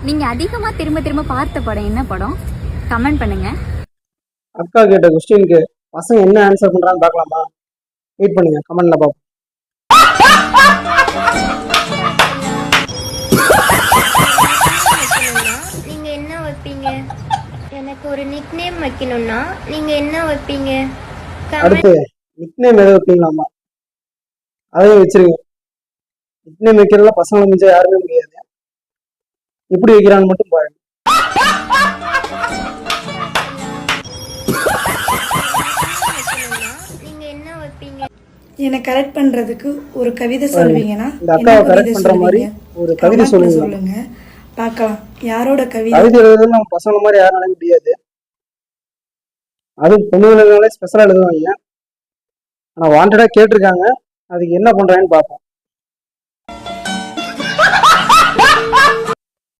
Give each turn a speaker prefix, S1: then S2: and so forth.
S1: நீங்க அதிகமா திரும்ப திரும்ப பார்த்த படம் என்ன படம்? கமெண்ட் பண்ணுங்க.
S2: அக்கா கேட்ட கொஸ்டினுக்கு பசங்க என்ன ஆன்சர் பண்றான்னு பார்க்கலாமா? வெயிட் பண்ணுங்க, கமெண்ட்ல பார்ப்போம்.
S3: நீங்க என்ன வைப்பீங்க? எனக்கு ஒரு நிக் நேம் வைக்கணும்னா நீங்க என்ன வைப்பீங்க?
S2: அடுத்து நிக்நேம் எதை வைப்பீங்களாமா? அதையும் வச்சிருங்க. நிக்நேம் வைக்கிறதுல பசங்களை மிஞ்ச யாருமே முடியாது. எப்படி வைக்கிறான்னு மட்டும் பாருங்க.
S3: நீங்க என்ன வைப்பீங்க?
S4: என்னை கரெக்ட் பண்றதுக்கு ஒரு கவிதை சொல்வீங்கன்னா
S2: இந்த அக்காவை கரெக்ட் பண்ற மாதிரி ஒரு கவிதை
S4: சொல்லுங்க பார்க்கலாம். யாரோட கவிதை?
S2: கவிதை எழுதுறது நம்ம பசங்க மாதிரி யாரும் நினைக்க முடியாது. அதுவும் பொண்ணுங்களாலே ஸ்பெஷலா எழுதுவாங்க. ஆனா வாண்டடா கேட்டிருக்காங்க. அதுக்கு என்ன பண்றாங்கன்னு பார்ப்போம்.